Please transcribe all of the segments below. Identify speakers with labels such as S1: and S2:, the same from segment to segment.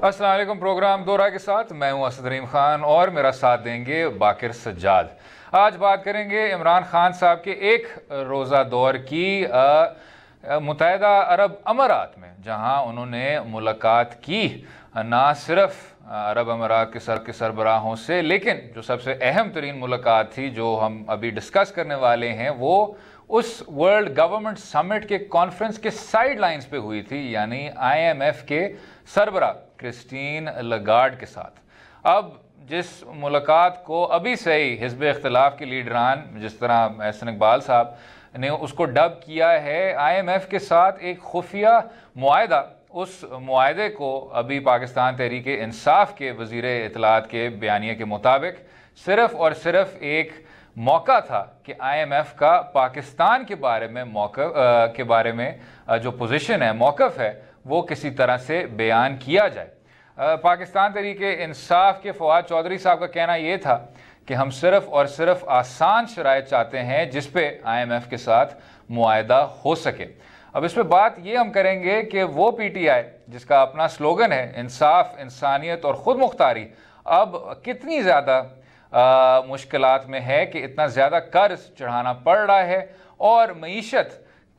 S1: अस्सलाम वालेकुम। प्रोग्राम दोरा के साथ मैं हूं असद रहीम खान और मेरा साथ देंगे बाकिर सज्जाद। आज बात करेंगे इमरान खान साहब के एक रोज़ा दौर की मुत्तहिदा अरब अमारात में, जहां उन्होंने मुलाकात की ना सिर्फ अरब अमारात के सरबराहों से, लेकिन जो सबसे अहम तरीन मुलाकात थी जो हम अभी डिस्कस करने वाले हैं वो उस वर्ल्ड गवर्नमेंट समिट के कॉन्फ्रेंस के साइड लाइन्स पे हुई थी, यानी IMF के सरबरा क्रिस्टीन लगार्ड के साथ। अब जिस मुलाकात को अभी से ही हिज़्ब इख्तिलाफ के लीडरान जिस तरह एहसन इकबाल साहब ने उसको डब किया है IMF के साथ एक खुफिया मुआहदा, उस मुआहदे को अभी पाकिस्तान तहरीक इंसाफ के वज़ीर इत्तलात के बयानिए के मुताबिक सिर्फ़ और सिर्फ एक मौका था कि IMF का पाकिस्तान के बारे में जो पोजीशन है, मौक़िफ़ है, वो किसी तरह से बयान किया जाए। पाकिस्तान तहरीक इंसाफ के फवाद चौधरी साहब का कहना ये था कि हम सिर्फ़ और सिर्फ आसान शराइत चाहते हैं जिस पे IMF के साथ मुआहदा हो सके। अब इस पर बात ये हम करेंगे कि वो PTI जिसका अपना स्लोगन है इंसाफ, इंसानियत और ख़ुद मुख्तारी, अब कितनी ज़्यादा मुश्किलात में है कि इतना ज़्यादा कर्ज चढ़ाना पड़ रहा है और मईशत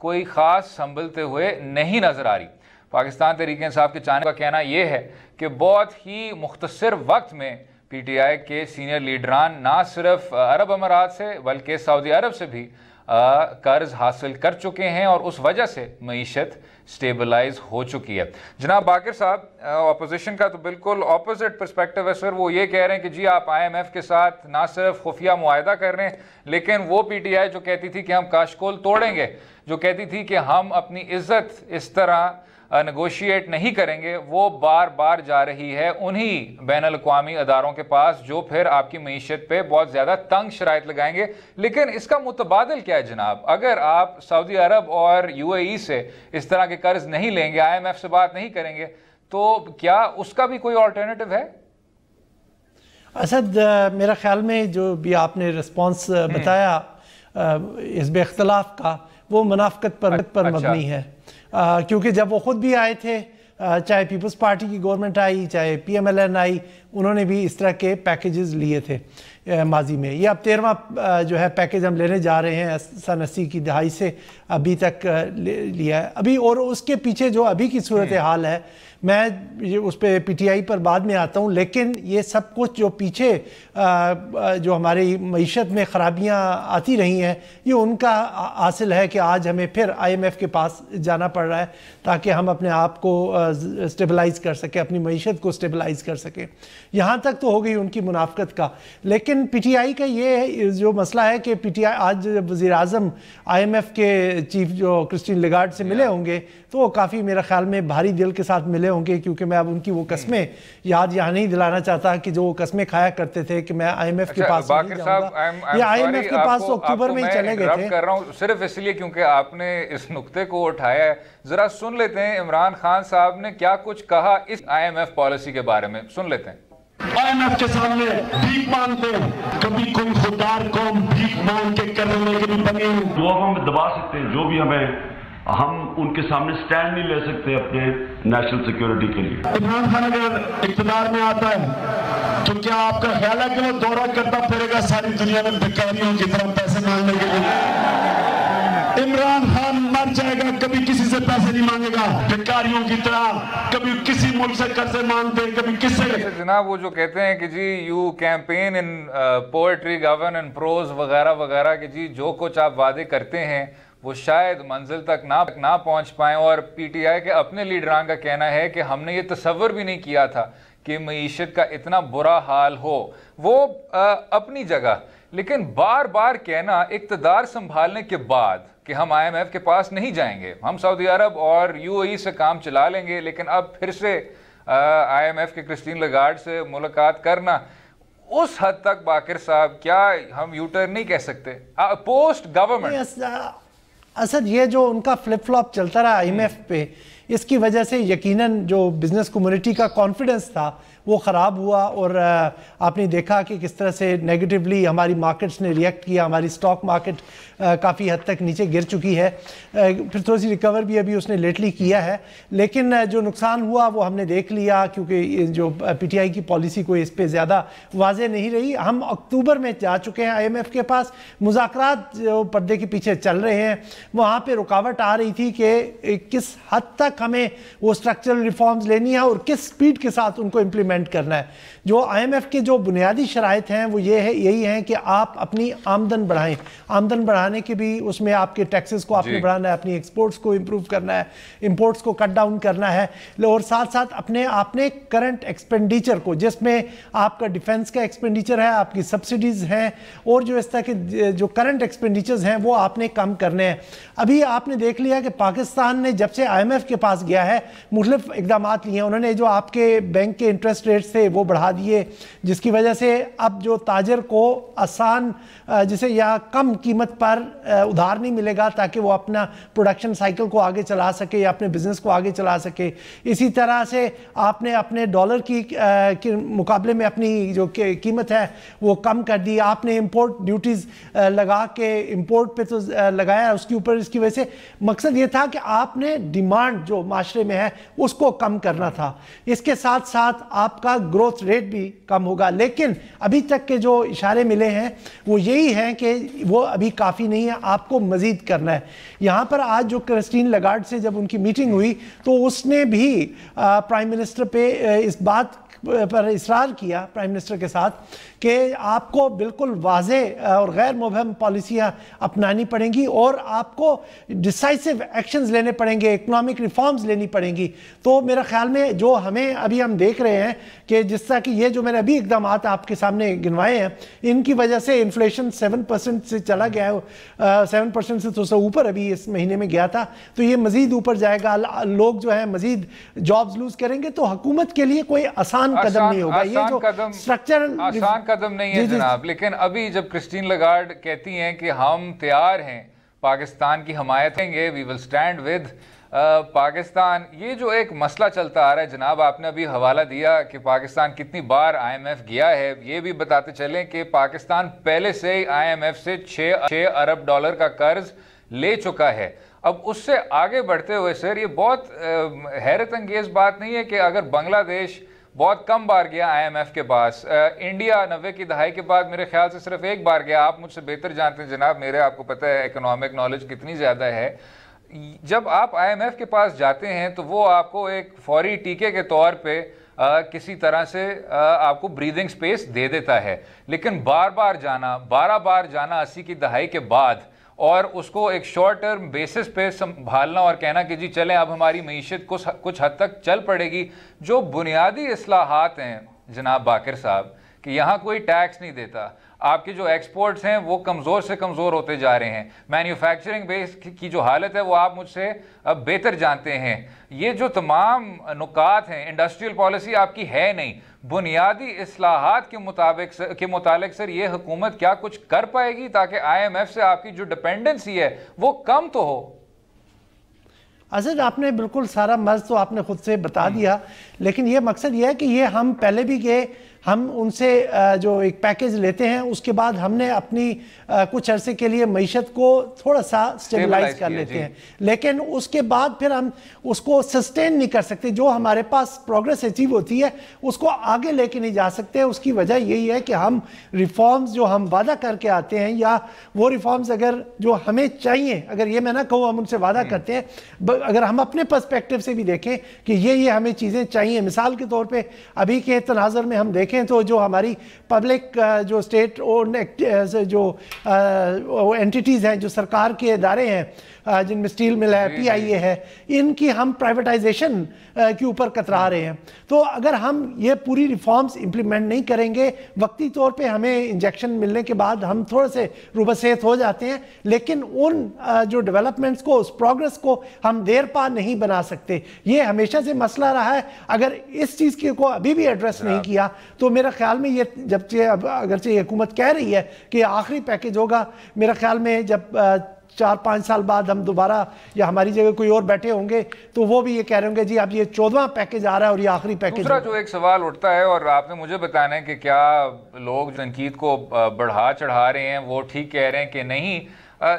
S1: कोई ख़ास संभलते हुए नहीं नज़र आ रही। पाकिस्तान तहरीक इंसाफ के चाहने का कहना यह है कि बहुत ही मुख्तसर वक्त में PTI के सीनियर लीडरान ना सिर्फ अरब अमारात से बल्कि सऊदी अरब से भी कर्ज हासिल कर चुके हैं और उस वजह से मईशत स्टेबलाइज हो चुकी है। जनाब बाकिर साहब, अपोजिशन का तो बिल्कुल ऑपोजिट पर्सपेक्टिव है सर। वो ये कह रहे हैं कि जी आप IMF के साथ ना सिर्फ खुफिया मुआहदा कर रहे हैं, लेकिन वो PTI जो कहती थी कि हम काशकोल तोड़ेंगे, जो कहती थी कि हम अपनी इज्जत इस तरह नेगोशिएट नहीं करेंगे, वो बार बार जा रही है उन्हीं बैनुल अक़वामी अदारों के पास जो फिर आपकी मईशत पे बहुत ज़्यादा तंग शराइत लगाएंगे। लेकिन इसका मुतबादिल क्या है जनाब? अगर आप सऊदी अरब और UAE से इस तरह के कर्ज नहीं लेंगे, IMF से बात नहीं करेंगे, तो क्या उसका भी कोई ऑल्टरनेटिव है?
S2: असद, मेरा ख्याल में जो भी आपने रिस्पॉन्स बताया हिज़्ब इख्तिलाफ का, वो मुनाफ़क़त पर मबनी है। क्योंकि जब वो ख़ुद भी आए थे, चाहे पीपल्स पार्टी की गवर्नमेंट आई, चाहे PMLN आई, उन्होंने भी इस तरह के पैकेजेस लिए थे माजी में। ये अब 13वां जो है पैकेज हम लेने जा रहे हैं सन 80 की दहाई से अभी तक लिया है अभी। और उसके पीछे जो अभी की सूरत हाल है, मैं उस पर PTI पर बाद में आता हूँ, लेकिन ये सब कुछ जो पीछे जो हमारी मईशत में ख़राबियाँ आती रही हैं, ये उनका हासिल है कि आज हमें फिर IMF के पास जाना पड़ रहा है ताकि हम अपने आप को स्टेबलाइज़ कर सकें, अपनी मईशत को स्टेबलाइज़ कर सकें। यहाँ तक तो हो गई उनकी मुनाफ़क़त का। लेकिन PTI का ये जो मसला है कि PTI आज वज़ीर आज़म IMF के चीफ जो क्रिस्टीन लगार्ड से मिले होंगे, तो वो काफ़ी मेरा ख्याल में भारी दिल के साथ मिले होंगे, क्योंकि मैं अब उनकी वो कस्में याद यहाँ नहीं दिलाना चाहता कि जो वो कस्में खाया करते थे कि मैं IMF के पास नहीं जाऊंगा। ये IMF के पास तो अक्टूबर में ही चले गए थे।
S1: कर रहा हूँ सिर्फ इसलिए क्योंकि आपने इस नुक्ते को उठाया है। जरा सुन लेते हैं इमरान खान साहब ने क्या कुछ कहा इस IMF पॉलिसी के बारे में, सुन लेते हैं।
S3: IMF के सामने भीख मांगते, कभी कोई खुददार कौम भीख मांग के करने के लिए बने।
S4: जो हम दबा सकते हैं, जो भी हमें, हम उनके सामने स्टैंड नहीं ले सकते अपने नेशनल सिक्योरिटी के लिए।
S3: इमरान खान अगर इक़्तिदार में आता है तो क्या आपका ख्याल है कि वो दौरा करता फिरेगा सारी दुनिया में भिखारियों की तरफ पैसे मांगने के लिए? इमरान खान मर जाएगा, कभी किसी से पैसे नहीं मांगेगा भिखारियों की तरह, कभी किसी मुल्क से कर्जे मांगते, कभी किससे।
S1: जनाब वो जो कहते हैं कि जी you campaign in poetry, govern in prose वगैरह वगैरह, कि जी जो कुछ आप वादे करते हैं वो शायद मंजिल तक ना पहुंच पाएं। और PTI के अपने लीडरान का कहना है कि हमने ये तसव्वुर भी नहीं किया था कि मईशत का इतना बुरा हाल हो। वो अपनी जगह, लेकिन बार बार कहना इक़्तिदार संभालने के बाद कि हम IMF के पास नहीं जाएंगे, हम सऊदी अरब और UAE से काम चला लेंगे, लेकिन अब फिर से IMF के क्रिस्टीन लगार्ड से मुलाकात करना, उस हद तक बाकिर साहब क्या हम यूटर्न नहीं कह सकते पोस्ट गवर्नमेंट?
S2: असद, ये जो उनका फ्लिप फ्लॉप चलता रहा IMF पे, इसकी वजह से यकीनन जो बिज़नेस कम्युनिटी का कॉन्फिडेंस था वो ख़राब हुआ और आपने देखा कि किस तरह से नेगेटिवली हमारी मार्केट्स ने रिएक्ट किया। हमारी स्टॉक मार्केट काफ़ी हद तक नीचे गिर चुकी है, फिर थोड़ी सी रिकवर भी अभी उसने लेटली किया है, लेकिन जो नुकसान हुआ वो हमने देख लिया क्योंकि जो पीटीआई की पॉलिसी कोई इस पर ज़्यादा वाज़ेह नहीं रही। हम अक्टूबर में जा चुके हैं IMF के पास, मुज़ाकरात जो पर्दे के पीछे चल रहे हैं वहाँ पे रुकावट आ रही थी कि किस हद तक हमें वो स्ट्रक्चरल रिफॉर्म्स लेनी है और किस स्पीड के साथ उनको इम्प्लीमेंट करना है। जो IMF के जो बुनियादी शराइत हैं वो यही हैं कि आप अपनी आमदन बढ़ाएं। आमदन बढ़ाने के भी उसमें आपके टैक्सेस को आपने बढ़ाना है, अपनी एक्सपोर्ट्स को इम्प्रूव करना है, इंपोर्ट्स को कट डाउन करना है, और साथ साथ आपने करंट एक्सपेंडिचर को, जिसमें आपका डिफेंस का एक्सपेंडिचर है, आपकी सब्सिडीज हैं और जो इस तरह के जो करंट एक्सपेंडिचर्स हैं वो आपने कम करने हैं। अभी आपने देख लिया कि पाकिस्तान ने जब से IMF के पास गया है मुख्तलिफ इकदाम लिए हैं। उन्होंने जो आपके बैंक के इंटरेस्ट रेट्स थे वो बढ़ा दिए, जिसकी वजह से अब जो ताजर को आसान जिसे या कम कीमत पर उधार नहीं मिलेगा ताकि वो अपना प्रोडक्शन साइकिल को आगे चला सके या अपने बिजनेस को आगे चला सके। इसी तरह से आपने अपने डॉलर के मुकाबले में अपनी जो कीमत है वो कम कर दी। आपने इंपोर्ट ड्यूटीज लगा के इंपोर्ट पे तो लगाया उसके ऊपर, इसकी वजह से मकसद ये था कि आपने डिमांड जो माशरे में है उसको कम करना था। इसके साथ साथ आपका ग्रोथ रेट भी कम होगा, लेकिन अभी तक के जो इशारे मिले हैं वो यही हैं कि वो अभी काफ़ी नहीं है, आपको मज़ीद करना है। यहाँ पर आज जो क्रिस्टीन लगार्ड से जब उनकी मीटिंग हुई तो उसने भी प्राइम मिनिस्टर पे इस बात पर इसरार किया, प्राइम मिनिस्टर के साथ, कि आपको बिल्कुल वाज़ेह और गैर मुबहम पॉलिसियाँ अपनानी पड़ेंगी और आपको डिसाइसिव एक्शंस लेने पड़ेंगे, इकोनॉमिक रिफॉर्म्स लेनी पड़ेंगी। तो मेरा ख्याल में जो अभी हम देख रहे हैं कि जिस तरह कि ये जो मैंने अभी इकदाम आपके सामने गिनवाए हैं, इनकी वजह से इन्फ्लेशन 7% से चला गया है, 7% से थोड़ा सा ऊपर अभी इस महीने में गया था, तो ये मज़ीद ऊपर जाएगा। लोग जो है मज़ीद जॉब्स लूज करेंगे, तो हुकूमत के लिए कोई आसान कदम नहीं होगा। ये जो स्ट्रक्चरल
S1: आसान कदम नहीं है जनाब। लेकिन अभी जब क्रिस्टीन लगार्ड कहती हैं कि हम तैयार हैं पाकिस्तान की हिमायत करेंगे, we will stand with Pakistan, ये जो एक मसला चलता आ रहा है जनाब, आपने अभी हवाला दिया कि पाकिस्तान कितनी बार IMF गया है, ये भी बताते चलें कि पाकिस्तान पहले से ही IMF से 6 अरब डॉलर का कर्ज ले चुका है। अब उससे आगे बढ़ते हुए सर, ये बहुत हैरत अंगेज बात नहीं है कि अगर बांग्लादेश बहुत कम बार गया IMF के पास, इंडिया 90 की दहाई के बाद मेरे ख्याल से सिर्फ एक बार गया। आप मुझसे बेहतर जानते हैं जनाब, आपको पता है इकोनॉमिक नॉलेज कितनी ज़्यादा है। जब आप IMF के पास जाते हैं तो वो आपको एक फौरी टीके के तौर पे किसी तरह से आपको ब्रीदिंग स्पेस दे देता है, लेकिन बार बार जाना, 12 बार जाना 80 की दहाई के बाद और उसको एक शॉर्ट टर्म बेसिस पे संभालना और कहना कि जी चलें अब हमारी मईशत कुछ हद तक चल पड़ेगी। जो बुनियादी इस्लाहात हैं जनाब बाकिर साहब, कि यहाँ कोई टैक्स नहीं देता, आपके जो एक्सपोर्ट्स हैं वो कमज़ोर से कमज़ोर होते जा रहे हैं, मैन्युफैक्चरिंग बेस की जो हालत है वो आप मुझसे अब बेहतर जानते हैं, ये जो तमाम नुकात हैं, इंडस्ट्रियल पॉलिसी आपकी है नहीं, बुनियादी इस्लाहात के मुताबिक सर ये हुकूमत क्या कुछ कर पाएगी ताकि IMF से आपकी जो डिपेंडेंसी है वो कम तो हो?
S2: असद आपने बिल्कुल सारा मर्ज तो आपने खुद से बता दिया, लेकिन ये मकसद ये है कि ये हम पहले भी गए, हम उनसे जो एक पैकेज लेते हैं उसके बाद हमने अपनी कुछ अरसे के लिए मईशत को थोड़ा सा स्टेबलाइज कर लेते हैं, लेकिन उसके बाद फिर हम उसको सस्टेन नहीं कर सकते। जो हमारे पास प्रोग्रेस अचीव होती है उसको आगे लेके नहीं जा सकते। उसकी वजह यही है कि हम रिफॉर्म्स जो हम वादा करके आते हैं, या वो रिफॉर्म्स अगर जो हमें चाहिए, अगर ये मैं ना कहूँ हम उनसे वादा करते हैं, अगर हम अपने पर्सपेक्टिव से भी देखें कि ये हमें चीज़ें चाहिए। मिसाल के तौर पर अभी के तनाज़र में हम देखें तो जो हमारी पब्लिक जो स्टेट ओन जो एंटिटीज़ हैं, जो सरकार के इदारे हैं, जिनमें स्टील मिल है, PIA है, इनकी हम प्राइवेटाइजेशन के ऊपर कतरा रहे हैं। तो अगर हम ये पूरी रिफॉर्म्स इंप्लीमेंट नहीं करेंगे, वक्ती तौर पे हमें इंजेक्शन मिलने के बाद हम थोड़े से रुबसेत हो जाते हैं, लेकिन उन जो डेवलपमेंट्स को, उस प्रोग्रेस को हम देर पा नहीं बना सकते। ये हमेशा से मसला रहा है। अगर इस चीज़ को अभी भी एड्रेस नहीं किया तो मेरा ख्याल में ये, जब अगरचे हुकूमत कह रही है कि आखिरी पैकेज होगा, मेरा ख्याल में जब 4-5 साल बाद हम दोबारा या हमारी जगह कोई और बैठे होंगे तो वो भी ये कह रहे होंगे जी अब ये 14वां पैकेज आ रहा है और ये आखिरी पैकेज।
S1: दूसरा जो एक सवाल उठता है और आपने मुझे बताना है कि क्या लोग तनकीद को बढ़ा चढ़ा रहे हैं वो ठीक कह रहे हैं कि नहीं।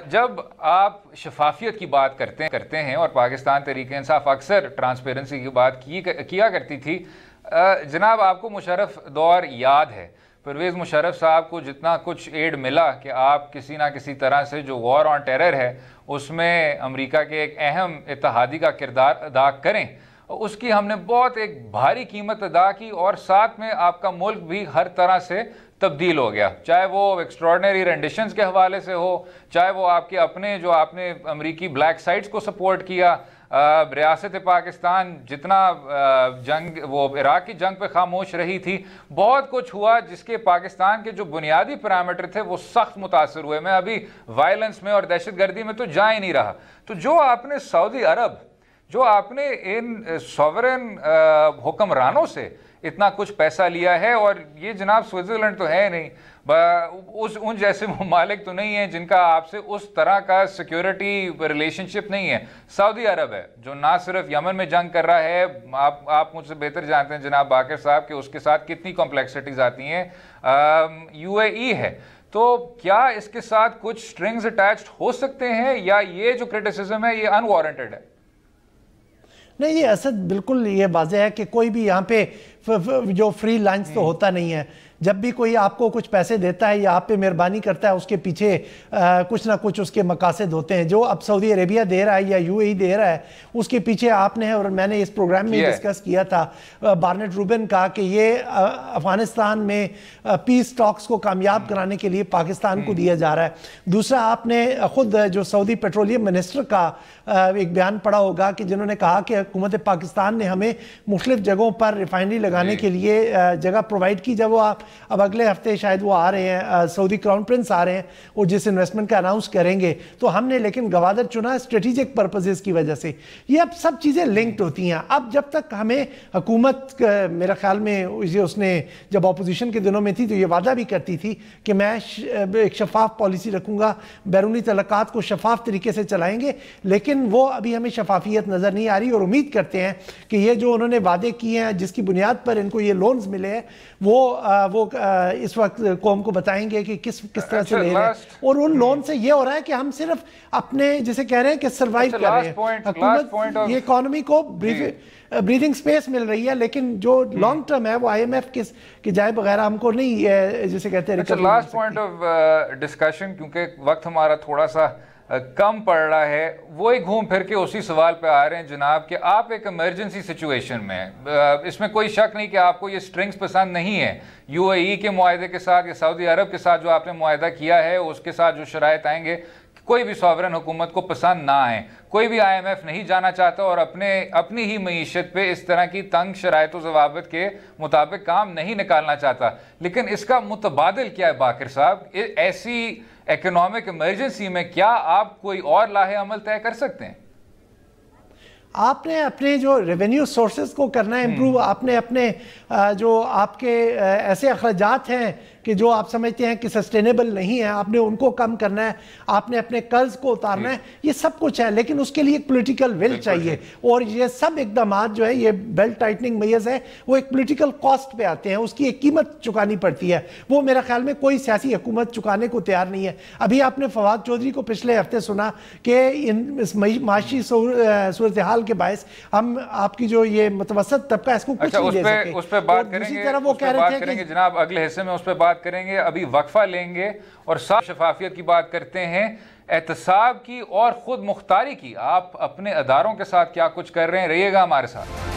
S1: जब आप शफाफियत की बात करते हैं और पाकिस्तान तहरीक-ए-इंसाफ अक्सर ट्रांसपेरेंसी की बात किया करती थी, जनाब आपको मुशर्रफ दौर याद है, परवेज़ मुशर्रफ साहब को जितना कुछ एड मिला कि आप किसी ना किसी तरह से जो वॉर ऑन टेरर है उसमें अमेरिका के एक अहम इत्तेहादी का किरदार अदा करें, उसकी हमने बहुत एक भारी कीमत अदा की और साथ में आपका मुल्क भी हर तरह से तब्दील हो गया, चाहे वो एक्स्ट्रॉर्डनरी रेंडिशंस के हवाले से हो, चाहे वो आपके अपने जो आपने अमरीकी ब्लैक साइट्स को सपोर्ट किया, रियासत पाकिस्तान जितना जंग वो इराक की जंग पे खामोश रही थी, बहुत कुछ हुआ जिसके पाकिस्तान के जो बुनियादी पैरामीटर थे वो सख्त मुतासर हुए। मैं अभी वायलेंस में और दहशतगर्दी में तो जा ही नहीं रहा। तो जो आपने सऊदी अरब, जो आपने इन सॉवरेन हुक्मरानों से इतना कुछ पैसा लिया है, और ये जनाब स्विट्ज़रलैंड तो है नहीं, उन जैसे ममालिक तो नहीं है जिनका आपसे उस तरह का सिक्योरिटी रिलेशनशिप नहीं है। सऊदी अरब है जो ना सिर्फ यमन में जंग कर रहा है, आप मुझसे बेहतर जानते हैं जनाब बाकर साहब कि उसके साथ कितनी कॉम्प्लेक्सिटीज आती हैं। UAE है, तो क्या इसके साथ कुछ स्ट्रिंग्स अटैच्ड हो सकते हैं या ये जो क्रिटिसिज्म है ये अनवारंटेड है?
S2: नहीं, ये असद बिल्कुल ये वाज़ेह है कि कोई भी यहाँ पे जो फ्री लंच तो होता नहीं है। जब भी कोई आपको कुछ पैसे देता है या आप पे मेहरबानी करता है उसके पीछे कुछ ना कुछ उसके मकासद होते हैं। जो अब सऊदी अरेबिया दे रहा है या UAE दे रहा है उसके पीछे आपने, और मैंने इस प्रोग्राम में डिस्कस किया था बार्नेट रूबिन का, कि ये अफगानिस्तान में पीस टॉक्स को कामयाब कराने के लिए पाकिस्तान को दिया जा रहा है। दूसरा, आपने खुद जो सऊदी पेट्रोलियम मिनिस्टर का एक बयान पढ़ा होगा कि जिन्होंने कहा कि हुकूमत पाकिस्तान ने हमें मुख्तलिफ जगहों पर रिफाइनरी लगाने के लिए जगह प्रोवाइड की। जब वो अब अगले हफ्ते शायद वो आ रहे हैं, सऊदी क्राउन प्रिंस आ रहे हैं और जिस इन्वेस्टमेंट का अनाउंस करेंगे, तो हमने लेकिन गवादर चुना स्ट्रेटेजिक पर्पसेस की वजह से। ये अब सब चीज़ें लिंक्ड होती हैं। अब जब तक हमें हुकूमत, मेरा ख्याल में उसने जब अपोजिशन के दिनों में थी तो ये वादा भी करती थी कि मैं एक शफाफ पॉलिसी रखूँगा, बैरूनी तलक़ात को शफाफ तरीके से चलाएँगे, लेकिन वो अभी हमें शफाफियत नज़र नहीं आ रही। और उम्मीद करते हैं कि ये जो उन्होंने वादे किए हैं जिसकी बुनियाद पर इनको ये लोन्स मिले हैं वो इस वक्त कौम को बताएंगे कि किस तरह से ले रहे हैं। और उन लोन से ये हो रहा है कि हम सिर्फ अपने जिसे कह रहे हैं कि सरवाइव कर रहे हैं, हुकूमत ये इकोनॉमी को ब्रीदिंग स्पेस मिल रही है, लेकिन जो लॉन्ग टर्म है वो IMF के जाए बगैर हमको नहीं, जिसे कहते हैं।
S1: लास्ट पॉइंट ऑफ डिस्कशन, क्योंकि वक्त हमारा थोड़ा सा कम पड़ रहा है, वो ही घूम फिर के उसी सवाल पे आ रहे हैं जनाब कि आप एक इमरजेंसी सिचुएशन में, इसमें कोई शक नहीं कि आपको ये स्ट्रिंग्स पसंद नहीं है। UAE के मुआहदे के साथ या सऊदी अरब के साथ जो आपने मुआहदा किया है उसके साथ जो शराइत आएंगे, कोई भी सॉवरेन हुकूमत को पसंद ना आए, कोई भी IMF नहीं जाना चाहता और अपनी ही मईशत पे इस तरह की तंग शराइत ज़वाबित के मुताबिक काम नहीं निकालना चाहता। लेकिन इसका मुतबादिल क्या है बाकर साहब? ऐसी इकोनॉमिक इमरजेंसी में क्या आप कोई और लाहे अमल तय कर सकते हैं?
S2: आपने अपने जो रेवेन्यू सोर्सेज को करना है इम्प्रूव। आपने अपने जो आपके ऐसे अखराजात हैं कि जो आप समझते हैं कि सस्टेनेबल नहीं है, आपने उनको कम करना है, आपने अपने कर्ज को उतारना है, ये सब कुछ है। लेकिन उसके लिए एक पॉलिटिकल विल चाहिए, और ये सब इकदाम जो है, ये बेल्ट टाइटनिंग मेजर्स है, वो एक पॉलिटिकल कॉस्ट पे आते हैं, उसकी एक कीमत चुकानी पड़ती है। वो मेरा ख्याल में कोई सियासी हुकूमत चुकाने को तैयार नहीं है। अभी आपने फवाद चौधरी को पिछले हफ्ते सुना कि इस माशी सूरत हाल के बायस हम आपकी जो ये मुतवसत तबका इसको कुछ नहीं दे सके।
S1: उस पर बात करेंगे,
S2: तरह वो कह रहे थे कि
S1: जनाब अगले हिस्से में उस पर बात करेंगे। अभी वक्फा लेंगे और साफ शफाफियत की बात करते हैं, एहतसाब की और खुद मुख्तारी की। आप अपने अदारों के साथ क्या कुछ कर रहे हैं, रहिएगा हमारे साथ।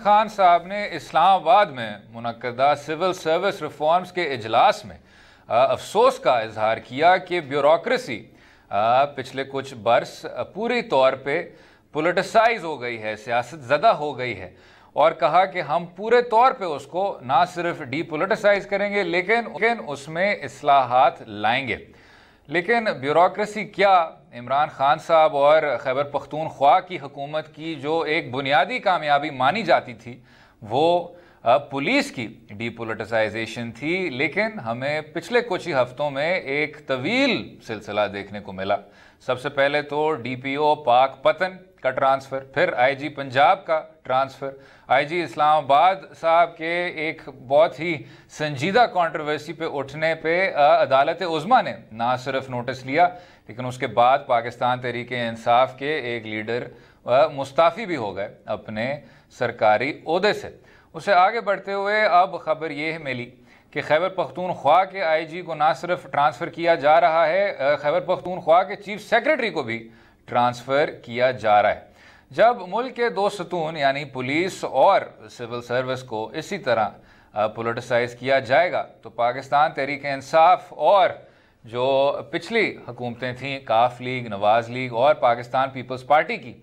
S1: खान साहब ने इस्लामाबाद में मुनक्कदा सिविल सर्विस रिफॉर्म्स के इजलास में अफसोस का इजहार किया कि ब्यूरोक्रेसी पिछले कुछ बरस पूरी तौर पे पोलिटिसाइज हो गई है, सियासत ज़दा हो गई है, और कहा कि हम पूरे तौर पे उसको ना सिर्फ डीपोलिटिसाइज करेंगे लेकिन उसमें इस्लाहात लाएंगे। लेकिन ब्यूरोक्रेसी क्या, इमरान खान साहब और खैबर पख्तूनख्वा की हुकूमत की जो एक बुनियादी कामयाबी मानी जाती थी वो पुलिस की डीपोलिटिसाइजेशन थी। लेकिन हमें पिछले कुछ ही हफ्तों में एक तवील सिलसिला देखने को मिला। सबसे पहले तो डीपीओ पाक पतन का ट्रांसफ़र, फिर आईजी पंजाब का ट्रांसफ़र, आईजी इस्लामाबाद साहब के एक बहुत ही संजीदा कंट्रोवर्सी पे उठने पे अदालत उज़्मा ने ना सिर्फ नोटिस लिया लेकिन उसके बाद पाकिस्तान तहरीक इंसाफ के एक लीडर मुस्ताफ़ी भी हो गए अपने सरकारी ओहदे से। उससे आगे बढ़ते हुए अब खबर ये मिली कि खैबर पख्तूनख्वा के आईजी को ना सिर्फ ट्रांसफ़र किया जा रहा है, खैबर पख्तूनख्वा के चीफ सेक्रेटरी को भी ट्रांसफ़र किया जा रहा है। जब मुल्क के दो सतून यानी पुलिस और सिविल सर्विस को इसी तरह पोलिटिसाइज किया जाएगा तो पाकिस्तान तहरीक इंसाफ और जो पिछली हुकूमतें थीं, काफ लीग, नवाज लीग और पाकिस्तान पीपल्स पार्टी की,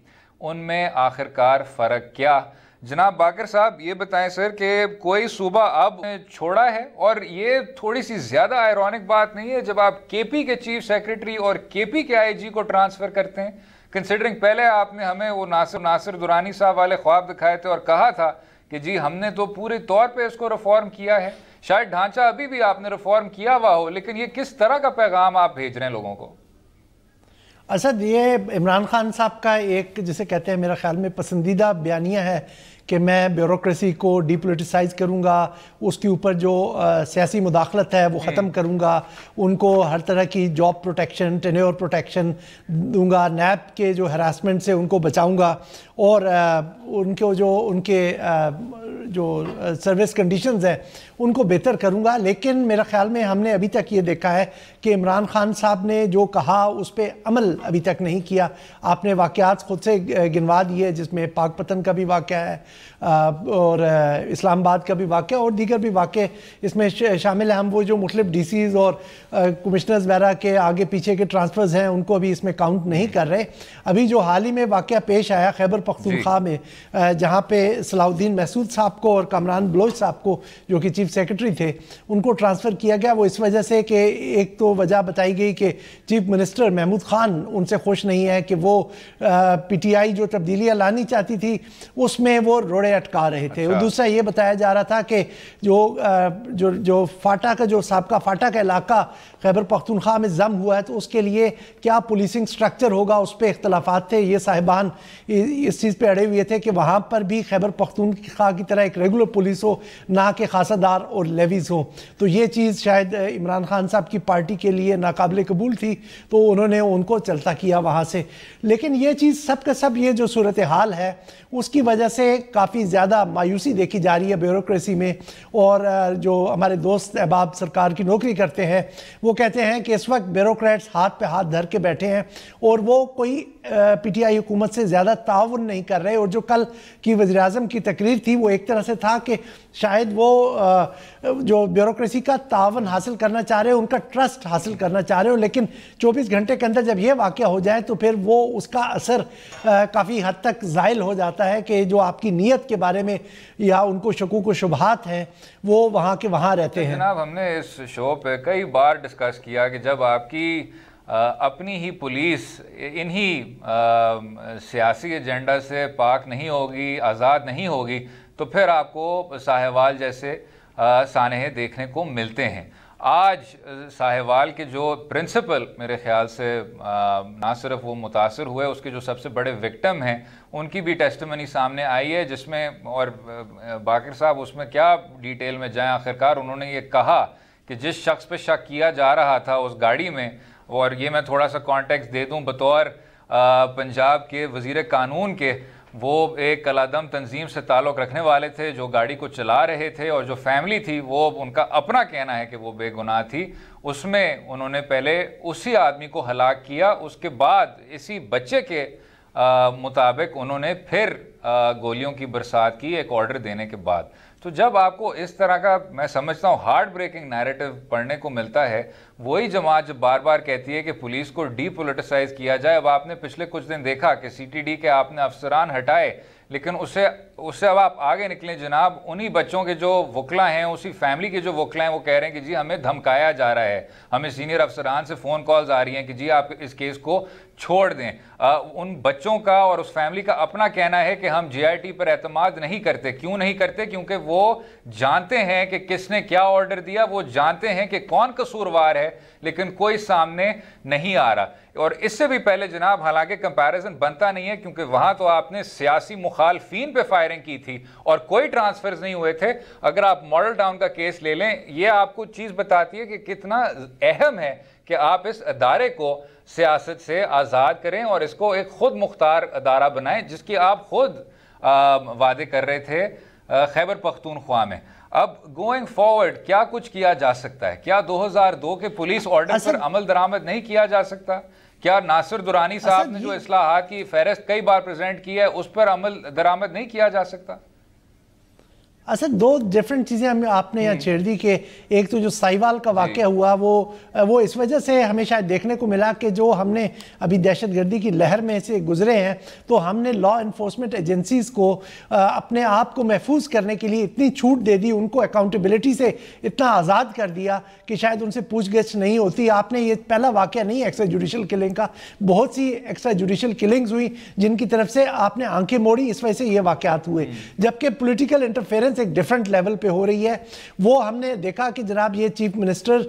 S1: उनमें आखिरकार फ़र्क क्या? जनाब बाकर साहब ये बताएं सर कि कोई सूबा अब छोड़ा है, और ये थोड़ी सी ज़्यादा आयरॉनिक बात नहीं है जब आप केपी के चीफ सेक्रेटरी और केपी के आईजी को ट्रांसफ़र करते हैं, कंसिडरिंग पहले आपने हमें वो नासिर दुरानी साहब वाले ख्वाब दिखाए थे और कहा था कि जी हमने तो पूरे तौर पे इसको रिफॉर्म किया है। शायद ढांचा अभी भी आपने रिफॉर्म किया हुआ हो, लेकिन ये किस तरह का पैगाम आप भेज रहे हैं लोगों को?
S2: असद, ये इमरान खान साहब का एक जिसे कहते हैं मेरा ख्याल में पसंदीदा बयानिया है कि मैं ब्यूरोक्रेसी को डीपोलिटिसाइज करूँगा, उसके ऊपर जो सियासी मुदाखलत है वो ख़त्म करूँगा, उनको हर तरह की जॉब प्रोटेक्शन, टेन्योर प्रोटेक्शन दूंगा, नैब के जो हरासमेंट से उनको बचाऊँगा और उनके जो सर्विस कंडीशंस हैं उनको बेहतर करूँगा। लेकिन मेरा ख्याल में हमने अभी तक ये देखा है कि इमरान खान साहब ने जो कहा उस पर अमल अभी तक नहीं किया। आपने वाक़यात ख़ुद से गिनवा दिए जिसमें पाकपतन का भी वाक़या है और इस्लामाबाद का भी वाक़या और दीगर भी वाक़े इसमें शामिल है। हम वो जो मुख्तलिफ डीसीज़ और कमिश्नर्स वगैरह के आगे पीछे के ट्रांसफ़र्स हैं उनको अभी इसमें काउंट नहीं कर रहे। अभी जो हाल ही में वाक़या पेश आया खैबर पख्तूनख्वा में जहाँ पे सलाउद्दीन महसूद साहब को और कामरान बलोच साहब को जो कि चीफ सेक्रेटरी थे उनको ट्रांसफ़र किया गया, वो इस वजह से कि एक तो वजह बताई गई कि चीफ मिनिस्टर महमूद खान उनसे खुश नहीं है कि वो पीटीआई जो तब्दीलियाँ लानी चाहती थी उसमें वो रोड़े अटका रहे थे। और दूसरा ये बताया जा रहा था कि जो फाटा का जो साबका फाटा का इलाका खैबर पख्तूनख्वा में जम हुआ है तो उसके लिए क्या पुलिसिंग स्ट्रक्चर होगा उस पर इख्तलाफात थे। ये साहिबान इस चीज़ पे अड़े हुए थे कि वहाँ पर भी खैबर पख्तूनख्वा की तरह एक रेगुलर पुलिस हो, ना कि खासादार और लेवीज़ हो। तो ये चीज़ शायद इमरान खान साहब की पार्टी के लिए नाकाबिल कबूल थी तो उन्होंने उनको चलता किया वहाँ से। लेकिन ये चीज़ सब का सब ये जो सूरत हाल है उसकी वजह से काफ़ी ज़्यादा मायूसी देखी जा रही है ब्यूरोक्रेसी में। और जो हमारे दोस्त अहबाब सरकार की नौकरी करते हैं वो कहते हैं कि इस वक्त ब्यूरोक्रेट्स हाथ पे हाथ धर के बैठे हैं और वो कोई पीटीआई हुकूमत से ज़्यादा ताउन नहीं कर रहे। और जो कल की वज़ीर-ए-आज़म की तकरीर थी वो एक तरह से था कि शायद वो जो ब्यूरोक्रेसी का ताउन हासिल करना चाह रहे हो, उनका ट्रस्ट हासिल करना चाह रहे हो, लेकिन 24 घंटे के अंदर जब ये वाक़या हो जाए तो फिर वो उसका असर काफ़ी हद तक ज़ाइल हो जाता है कि जो आपकी नीयत के बारे में या उनको शकूक व शुबहात हैं वो वहाँ के वहाँ रहते हैं।
S1: जनाब हमने इस शो पे कई बार डिस्कस किया कि जब आपकी अपनी ही पुलिस इन्हीं सियासी एजेंडा से पाक नहीं होगी, आज़ाद नहीं होगी, तो फिर आपको साहिवाल जैसे सानहे देखने को मिलते हैं। आज साहिवाल के जो प्रिंसिपल मेरे ख्याल से ना सिर्फ वो मुतासर हुए, उसके जो सबसे बड़े विक्टिम हैं उनकी भी टेस्टिमनी सामने आई है जिसमें, और बाकर साहब उसमें क्या डिटेल में जाएं, आखिरकार उन्होंने ये कहा कि जिस शख्स पे शक किया जा रहा था उस गाड़ी में, और ये मैं थोड़ा सा कॉन्टेक्स्ट दे दूं बतौर पंजाब के वज़ीर कानून के, वो एक कलादम तंजीम से ताल्लुक़ रखने वाले थे जो गाड़ी को चला रहे थे और जो फैमिली थी वो उनका अपना कहना है कि वो बेगुनाह थी। उसमें उन्होंने पहले उसी आदमी को हलाक किया, उसके बाद इसी बच्चे के मुताबिक उन्होंने फिर गोलियों की बरसात की एक ऑर्डर देने के बाद। तो जब आपको इस तरह का, मैं समझता हूँ, हार्ट ब्रेकिंग नैरेटिव पढ़ने को मिलता है, वही जमात जब बार बार कहती है कि पुलिस को डीपोलिटिसाइज किया जाए। अब आपने पिछले कुछ दिन देखा कि सीटीडी के आपने अफसरान हटाए लेकिन उससे अब आप आगे निकलें जनाब, उन्हीं बच्चों के जो वकला हैं, उसी फैमिली के जो वकला हैं, वो कह रहे हैं कि जी हमें धमकाया जा रहा है, हमें सीनियर अफसरान से फ़ोन कॉल्स आ रही हैं कि जी आप इस केस को छोड़ दें। उन बच्चों का और उस फैमिली का अपना कहना है कि हम JIT पर एतमाद नहीं करते। क्यों नहीं करते? क्योंकि वो जानते हैं कि किसने क्या ऑर्डर दिया, वो जानते हैं कि कौन कसूरवार है, लेकिन कोई सामने नहीं आ रहा। और इससे भी पहले जनाब, हालांकि कंपैरिजन बनता नहीं है क्योंकि वहां तो आपने सियासी मुखालफीन पे फायरिंग की थी और कोई ट्रांसफर्स नहीं हुए थे। अगर आप मॉडल टाउन का केस ले लें, ये आपको चीज बताती है कि कितना अहम है कि आप इस अदारे को सियासत से आज़ाद करें और इसको एक खुद मुख्तार अदारा बनाएं, जिसकी आप खुद वादे कर रहे थे खैबर पख्तूनख्वा में। अब गोइंग फॉरवर्ड क्या कुछ किया जा सकता है? क्या 2002 के पुलिस ऑर्डर पर अमल दरामद नहीं किया जा सकता? क्या नासिर दुरानी साहब ने जो इस्लाहात की फहरिस्त कई बार प्रेजेंट की है, उस पर अमल दरामद नहीं किया जा सकता?
S2: अच्छा, दो डिफरेंट चीज़ें आपने यहाँ छेड़ दी कि एक तो जो साहिवाल का वाक़या हुआ वो इस वजह से हमें शायद देखने को मिला कि जो हमने अभी दहशतगर्दी की लहर में से गुजरे हैं, तो हमने लॉ इन्फोर्समेंट एजेंसीज़ को अपने आप को महफूज करने के लिए इतनी छूट दे दी, उनको अकाउंटेबिलिटी से इतना आज़ाद कर दिया कि शायद उनसे पूछगिछ नहीं होती। आपने ये पहला वाक़या नहीं एक्स्ट्रा जुडिशल किलिंग का, बहुत सी एक्स्ट्रा जुडिशल किलिंग्स हुई जिनकी तरफ से आपने आंखें मोड़ी, इस वजह से ये वाक़यात हुए। जबकि पॉलिटिकल इंटरफेरेंस एक डिफरेंट लेवल पे हो रही है, वो हमने देखा कि जनाब ये चीफ मिनिस्टर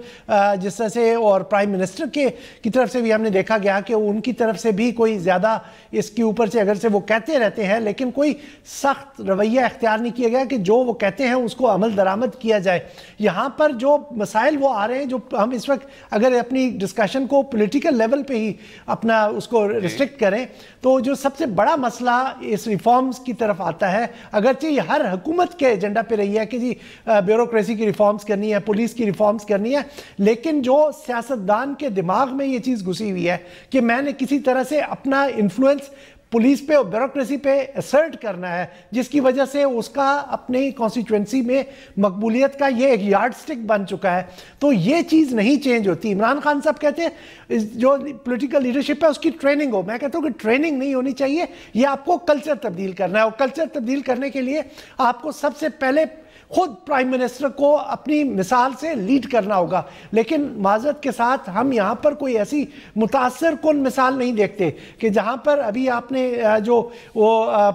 S2: जिस तरह से और प्राइम मिनिस्टर की तरफ से भी हमने देखा गया कि उनकी तरफ से भी कोई ज़्यादा इसके ऊपर से, अगर से वो कहते रहते हैं लेकिन कोई सख्त रवैया इख्तियार नहीं किया गया कि जो वो कहते हैं उसको अमल दरामद किया जाए। यहाँ पर जो मसाइल वो आ रहे हैं, जो हम इस वक्त अगर अपनी डिस्कशन को पॉलिटिकल लेवल पे ही अपना उसको रिस्ट्रिक्ट करें, तो जो सबसे बड़ा मसला इस रिफॉर्म्स की तरफ आता है। अगरचे ये हर हुकूमत के एजेंडा पे रही है कि जी ब्यूरोक्रेसी की रिफॉर्म्स करनी है, पुलिस की रिफॉर्म्स करनी है, लेकिन जो सियासतदान के दिमाग में ये चीज़ घुसी हुई है कि मैंने किसी तरह से अपना इन्फ्लुएंस पुलिस पे और ब्यूरोक्रेसी पे असर्ट करना है, जिसकी वजह से उसका अपनी कॉन्स्टिट्यूएंसी में मकबूलियत का ये एक यार्ड स्टिक बन चुका है। तो ये चीज़ नहीं चेंज होती। इमरान खान साहब कहते हैं जो पॉलिटिकल लीडरशिप है उसकी ट्रेनिंग हो, मैं कहता हूँ कि ट्रेनिंग नहीं होनी चाहिए, ये आपको कल्चर तब्दील करना है। और कल्चर तब्दील करने के लिए आपको सबसे पहले खुद प्राइम मिनिस्टर को अपनी मिसाल से लीड करना होगा। लेकिन माजरत के साथ हम यहाँ पर कोई ऐसी मुतासर कुन मिसाल नहीं देखते कि जहाँ पर अभी आपने जो वो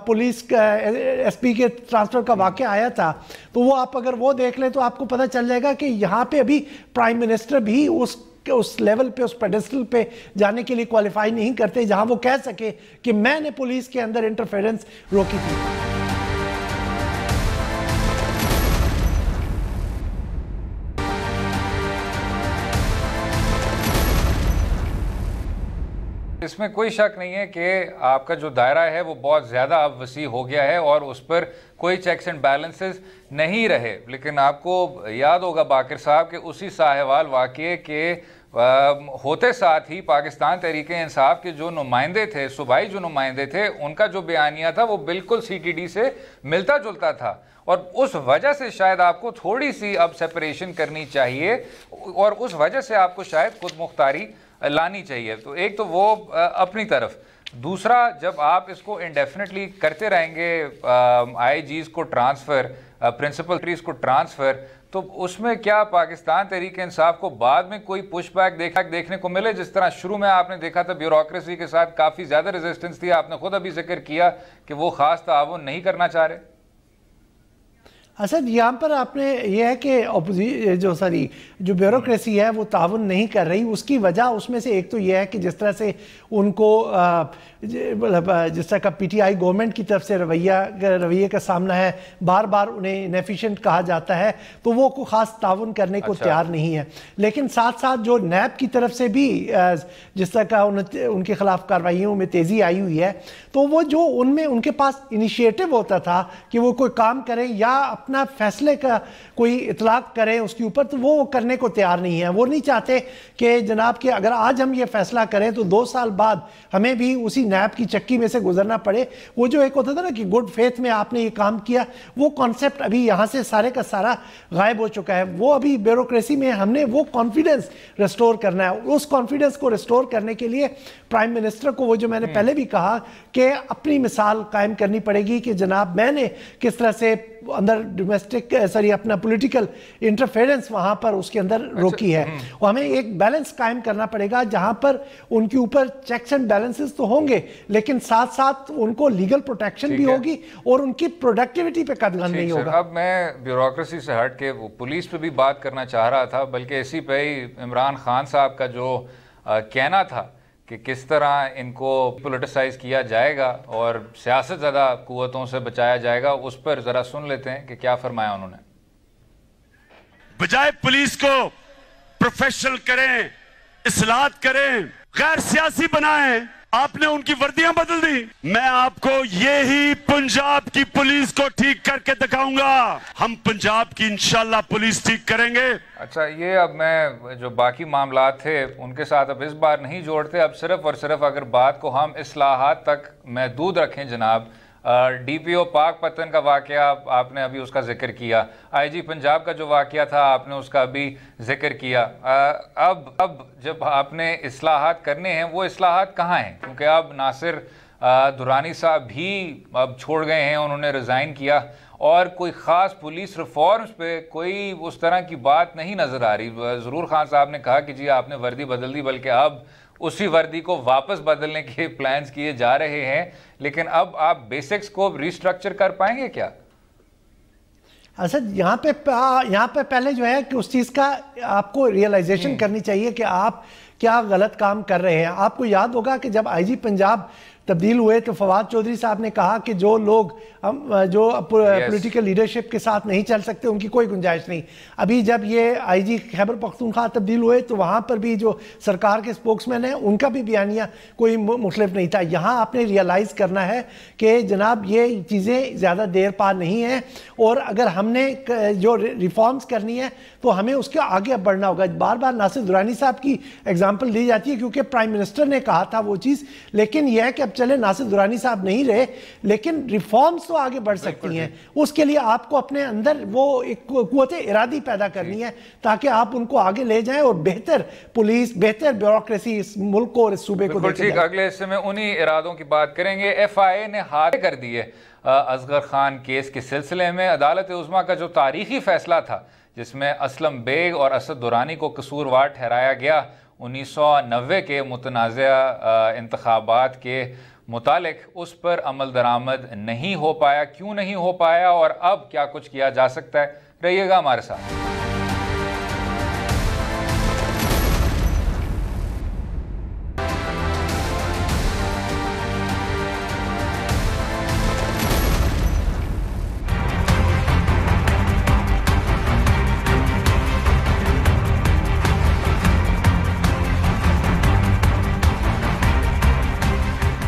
S2: पुलिस SP के ट्रांसफ़र का वाक़या आया था, तो वो आप अगर वो देख लें तो आपको पता चल जाएगा कि यहाँ पे अभी प्राइम मिनिस्टर भी उस लेवल पे, उस पेडेस्टल पे जाने के लिए क्वालिफाई नहीं करते जहाँ वो कह सके कि मैंने पुलिस के अंदर इंटरफेरेंस रोकी थी।
S1: इसमें कोई शक नहीं है कि आपका जो दायरा है वो बहुत ज़्यादा अब वसी हो गया है और उस पर कोई चेक्स एंड बैलेंसेस नहीं रहे। लेकिन आपको याद होगा बाकिर साहब के उसी साहिवाल वाक़ये के होते साथ ही पाकिस्तान तहरीक-ए-इंसाफ के जो नुमाइंदे थे, सूबाई जो नुमाइंदे थे, उनका जो बयानिया था वो बिल्कुल CTD से मिलता जुलता था। और उस वजह से शायद आपको थोड़ी सी अब सेपरेशन करनी चाहिए और उस वजह से आपको शायद खुद मुख्तारी लानी चाहिए। तो एक तो वो अपनी तरफ, दूसरा जब आप इसको इंडेफिनेटली करते रहेंगे IGs को ट्रांसफ़र, प्रिंसिपल ट्रीज को ट्रांसफ़र, तो उसमें क्या पाकिस्तान तहरीक इंसाफ को बाद में कोई पुश बैक देखने को मिले? जिस तरह शुरू में आपने देखा था ब्यूरोक्रेसी के साथ काफ़ी ज़्यादा रेजिस्टेंस थी, आपने खुद अभी जिक्र किया कि वो ख़ास ताउन नहीं करना चाह रहे।
S2: असद यहाँ पर आपने यह है कि जो ब्यूरोक्रेसी है वो ताउन नहीं कर रही। उसकी वजह उसमें से एक तो यह है कि जिस तरह से उनको जिस तरह का PTI गवर्नमेंट की तरफ से रवैये का सामना है, बार बार उन्हें इनएफिशिएंट कहा जाता है, तो वो को ख़ास ताउन करने को तैयार नहीं है। लेकिन साथ साथ जो NAB की तरफ से भी जिस तरह का उनके खिलाफ कार्रवाइयों में तेज़ी आई हुई है, तो वो जो उनमें उनके पास इनिशिएटिव होता था कि वो कोई काम करें या अपना फैसले का कोई इतलाक करें उसके ऊपर, तो वो करने को तैयार नहीं है। वो नहीं चाहते कि जनाब कि अगर आज हम ये फैसला करें तो 2 साल बाद हमें भी उसी नैब की चक्की में से गुजरना पड़े। वो जो एक होता था ना कि गुड फेथ में आपने ये काम किया, वो कॉन्सेप्ट अभी यहाँ से सारे का सारा गायब हो चुका है। वो अभी ब्यूरोक्रेसी में हमने वो कॉन्फिडेंस रिस्टोर करना है। उस कॉन्फिडेंस को रिस्टोर करने के लिए प्राइम मिनिस्टर को, वो जो मैंने पहले भी कहा कि अपनी मिसाल कायम करनी पड़ेगी कि जनाब मैंने किस तरह से अंदर डोमेस्टिक अपना पॉलिटिकल इंटरफेरेंस वहां पर उसके अंदर रोकी है। और हमें एक बैलेंस कायम करना पड़ेगा जहां पर उनके ऊपर चेक्स एंड बैलेंसेस तो होंगे, लेकिन साथ साथ उनको लीगल प्रोटेक्शन भी होगी और उनकी प्रोडक्टिविटी पे कदम नहीं होगा।
S1: अब मैं ब्यूरोक्रेसी से हट के पुलिस पे भी बात करना चाह रहा था, बल्कि इसी पे ही इमरान खान साहब का जो कहना था कि किस तरह इनको पोलिटिसाइज किया जाएगा और सियासत ज़्यादा कुव्वतों से बचाया जाएगा, उस पर ज़रा सुन लेते हैं कि क्या फरमाया उन्होंने।
S3: बजाय पुलिस को प्रोफेशनल करें, इस्लाहत करें, गैर सियासी बनाएं, आपने उनकी वर्दियां बदल दी। मैं आपको यही पंजाब की पुलिस को ठीक करके दिखाऊंगा। हम पंजाब की इंशाल्लाह पुलिस ठीक करेंगे।
S1: अच्छा, ये अब मैं जो बाकी मामला थे उनके साथ अब इस बार नहीं जोड़ते, अब सिर्फ और सिर्फ अगर बात को हम इस्लाहात तक महदूद रखें जनाब। डीपीओ पाकपतन का वाकया आपने अभी उसका जिक्र किया, आईजी पंजाब का जो वाकया था आपने उसका भी जिक्र किया। अब जब आपने इस्लाहात करने हैं, वो इस्लाहात कहाँ हैं? क्योंकि अब नासिर दुरानी साहब भी अब छोड़ गए हैं, उन्होंने रिज़ाइन किया और कोई ख़ास पुलिस रिफॉर्म्स पे कोई उस तरह की बात नहीं नज़र आ रही। ज़रूर खान साहब ने कहा कि जी आपने वर्दी बदल दी, बल्कि अब उसी वर्दी को वापस बदलने के प्लान्स किए जा रहे हैं, लेकिन अब आप बेसिक्स को रिस्ट्रक्चर कर पाएंगे क्या?
S2: अच्छा, यहाँ पे पहले जो है कि उस चीज़ का आपको रियलाइजेशन करनी चाहिए कि आप क्या गलत काम कर रहे हैं। आपको याद होगा कि जब आईजी पंजाब तब्दील हुए तो फवाद चौधरी साहब ने कहा कि जो लोग जो पॉलिटिकल लीडरशिप के साथ नहीं चल सकते उनकी कोई गुंजाइश नहीं। अभी जब ये आईजी खैबर पख्तूनख्वा तब्दील हुए तो वहाँ पर भी जो सरकार के स्पोक्समैन हैं उनका भी बयानिया कोई मुख्तलिफ नहीं था। यहाँ आपने रियलाइज़ करना है कि जनाब ये चीज़ें ज़्यादा देर पार नहीं हैं और अगर हमने जो रिफॉर्म्स करनी है तो हमें उसके आगे बढ़ना होगा। बार बार नासिर दुरानी साहब की एग्जाम्पल दी जाती है क्योंकि प्राइम मिनिस्टर ने कहा था वो चीज़, लेकिन यह है कि अब चले नासिर दुरानी साहब नहीं रहे, लेकिन रिफॉर्म्स तो आगे बढ़ सकती हैं। उसके लिए आपको अपने अंदर वो एक कुव्वत इरादी पैदा करनी है ताकि आप उनको आगे ले जाएं और बेहतर पुलिस, बेहतर ब्यूरोक्रेसी इस मुल्क को और इस सूबे को देके जाएं।
S1: अगले हिस्से में उन्हीं इरादों की बात करेंगे। FIA ने हाथ कर दी है असगर खान केस के सिलसिले में। अदालत उज़्मा का जो तारीखी फैसला था जिसमें असलम बेग और असद दुरानी को कसूरवार ठहराया गया 1990 के मुतनाज़ा इंतखाबात के मुतालिक, उस पर अमल दरामद नहीं हो पाया। क्यों नहीं हो पाया और अब क्या कुछ किया जा सकता है? रहिएगा हमारे साथ।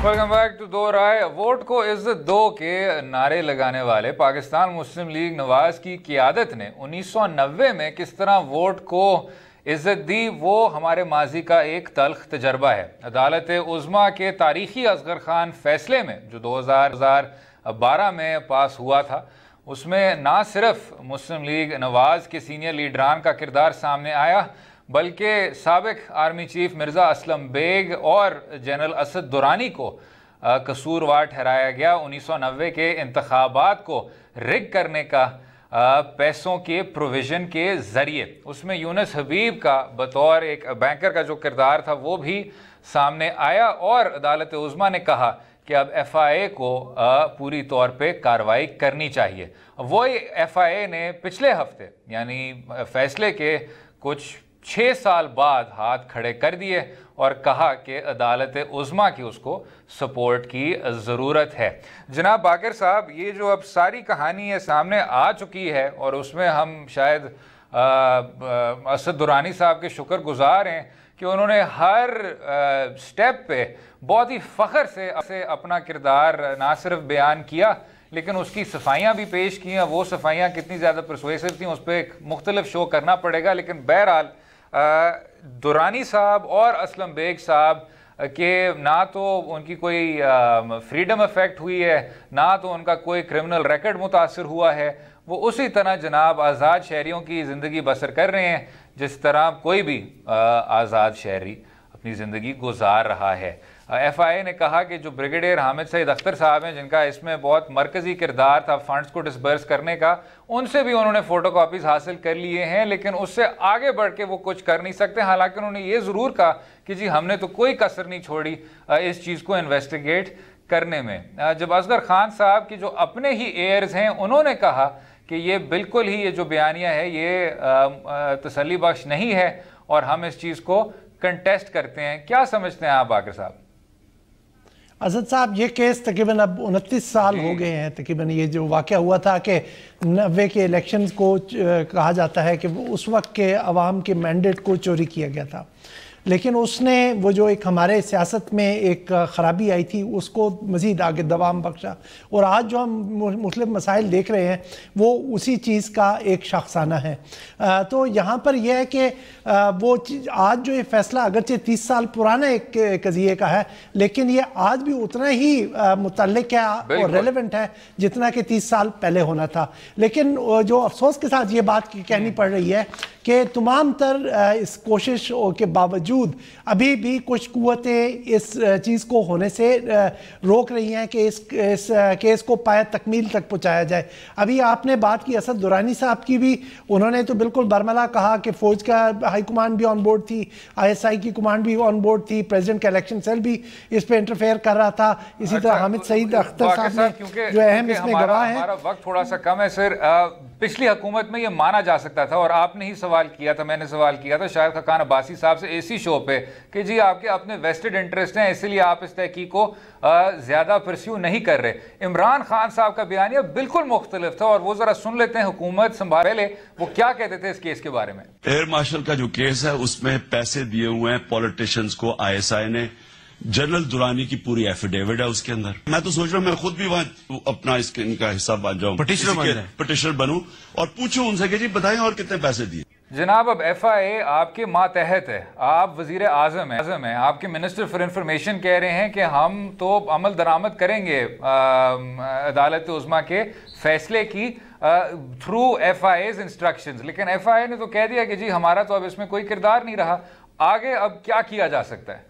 S1: वेलकम बैक टू दो राय। वोट को इज्जत दो के नारे लगाने वाले पाकिस्तान मुस्लिम लीग नवाज की क़ियादत ने 1990 में किस तरह वोट को इज्जत दी, वो हमारे माजी का एक तल्ख तजर्बा है। अदालत उज़्मा के तारीखी असगर खान फैसले में जो 2012 में पास हुआ था, उसमें ना सिर्फ मुस्लिम लीग नवाज के सीनियर लीडरान का किरदार सामने आया, बल्कि साबिक आर्मी चीफ मिर्ज़ा असलम बेग और जनरल असद दुरानी को कसूरवार ठहराया गया 1990 के इंतखाबात को रिग करने का पैसों के प्रोविज़न के ज़रिए। उसमें यूनुस हबीब का बतौर एक बैंकर का जो किरदार था वो भी सामने आया और अदालत उज़्मा ने कहा कि अब FIA को पूरी तौर पे कार्रवाई करनी चाहिए। वही FIA ने पिछले हफ्ते यानी फैसले के कुछ 6 साल बाद हाथ खड़े कर दिए और कहा कि अदालत उज़्मा की उसको सपोर्ट की ज़रूरत है। जनाब बाकर साहब, ये जो अब सारी कहानी है सामने आ चुकी है और उसमें हम शायद असद दुरानी साहब के शुक्रगुजार हैं कि उन्होंने हर स्टेप पे बहुत ही फ़ख्र से अपना किरदार ना सिर्फ बयान किया, लेकिन उसकी सफाइयाँ भी पेश की हैं। वो सफाइयाँ कितनी ज़्यादा परसुएसिव थी उस पर एक मुख्तलिफ शो करना पड़ेगा। लेकिन बहरहाल दुरानी साहब और असलम बेग साहब कि ना तो उनकी कोई फ्रीडम अफेक्ट हुई है, ना तो उनका कोई क्रिमिनल रिकॉर्ड मुतासर हुआ है। वो उसी तरह जनाब आज़ाद शहरियों की ज़िंदगी बसर कर रहे हैं जिस तरह कोई भी आज़ाद शहरी अपनी ज़िंदगी गुजार रहा है। FIA ने कहा कि जो ब्रिगेडियर हामिद सईद अख्तर साहब हैं, जिनका इसमें बहुत मरकज़ी किरदार था फंड्स को डिसबर्स करने का, उनसे भी उन्होंने फ़ोटो कापीज़ हासिल कर लिए हैं, लेकिन उससे आगे बढ़ के वो कुछ कर नहीं सकते। हालांकि उन्होंने ये ज़रूर कहा कि जी हमने तो कोई कसर नहीं छोड़ी इस चीज़ को इन्वेस्टिगेट करने में। जब असगर खान साहब की जो अपने ही एयर्स हैं, उन्होंने कहा कि ये बिल्कुल ही ये जो बयानिया है ये तसल्ली बख्श नहीं है और हम इस चीज़ को कंटेस्ट करते हैं। क्या समझते हैं आप बाकर साहब?
S2: असद साहब, ये केस तकरीबन अब 29 साल हो गए हैं। तकरीबन ये जो वाक़या हुआ था कि 90 के इलेक्शंस को कहा जाता है कि उस वक्त के अवाम के मैंडेट को चोरी किया गया था, लेकिन उसने वो जो एक हमारे सियासत में एक ख़राबी आई थी उसको मज़ीद आगे दवाम बख्शा। और आज जो हम मुख्तलिफ मसाइल देख रहे हैं वो उसी चीज़ का एक शाखसाना है। तो यहाँ पर यह है कि वो आज जो ये फ़ैसला अगरचे 30 साल पुराना एक कज़िये का है, लेकिन ये आज भी उतना ही मुतल्लिक़ है और रेलेवेंट है जितना कि 30 साल पहले होना था। लेकिन जो अफसोस के साथ ये बात कहनी पड़ रही है कि तमाम तर इस कोशिश के बावजूद अभी भी कुछ कुव्वतें इस चीज़ को होने से रोक रही हैं कि इस केस को पाया तकमील तक पहुंचाया जाए। अभी आपने बात की असद दुरानी साहब की भी, उन्होंने तो बिल्कुल बरमला कहा कि फ़ौज का हाई कमांड भी ऑन बोर्ड थी, ISI की कमांड भी ऑन बोर्ड थी, प्रेसिडेंट का इलेक्शन सेल भी इस पर इंटरफेयर कर रहा था। इसी तरह हामिद सईद अख्तर साहब ने जो अहम इसमें गवाह है।
S1: हमारा वक्त थोड़ा सा कम है सर। पिछली हुकूमत में ये माना जा सकता था और आपने ही सवाल किया था, मैंने सवाल किया था शाहिद खान अब्बासी साहब से इसी शो पे कि जी आपके अपने वेस्टेड इंटरेस्ट हैं, इसलिए आप इस तहकीक को ज़्यादा परस्यू नहीं कर रहे। इमरान खान साहब का बयानिया बिल्कुल मुख्तलिफ था और वो ज़रा सुन लेते हैं हुकूमत संभाले वो क्या कहते थे इस केस के बारे में।
S4: एयर मार्शल का जो केस है उसमें पैसे दिए हुए हैं पॉलिटिशियंस को ISI ने। जनरल दुरानी की पूरी एफिडेविट है उसके अंदर। मैं तो सोच रहा हूँ मैं खुद भी वहां अपना इनका हिस्सा बन जाऊं, पिटिशनर बनूं और पूछूं उनसे कि जी बताएं और कितने पैसे दिए।
S1: जनाब अब FIA आपके मातहत है, आप वजीर आजम है, आपके मिनिस्टर फॉर इंफॉर्मेशन कह रहे हैं कि हम तो अमल दरामद करेंगे अदालत उज़्मा के फैसले की थ्रू FIA's इंस्ट्रक्शंस, लेकिन FIA ने तो कह दिया कि जी हमारा तो अब इसमें कोई किरदार नहीं रहा। आगे अब क्या किया जा सकता है?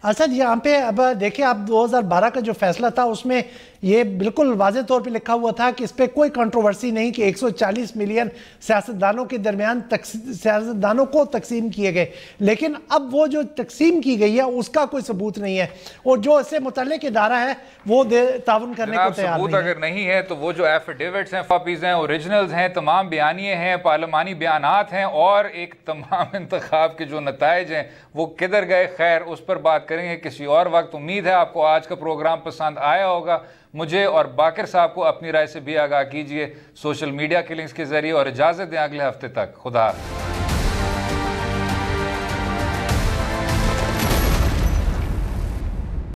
S2: असद यहाँ पे अब देखिए, आप 2012 का जो फैसला था उसमें ये बिल्कुल वाज़े तौर पे लिखा हुआ था कि इस पर कोई कंट्रोवर्सी नहीं कि 140 मिलियन सियासतदानों के दरमियान सियासतदानों को तकसीम किए गए। लेकिन अब वो जो तकसीम की गई है उसका कोई सबूत नहीं है और जो इससे मुतल्लिक इदारा है वो ताउन करने को तैयार नहीं है।
S1: अगर नहीं है तो वो जो एफिडेविट्स हैं, कॉपीज हैं, ओरिजिनल्स हैं, तमाम बयानिए हैं, पार्लिमानी बयानात हैं और एक तमाम इंतखाब के जो नताइज हैं वो किधर गए, खैर उस पर बात करेंगे किसी और वक्त। उम्मीद है आपको आज का प्रोग्राम पसंद आया होगा। मुझे और बाकर साहब को अपनी राय से भी आगाह कीजिए सोशल मीडिया के लिंक्स के जरिए और इजाज़त दें अगले हफ्ते तक। खुदा।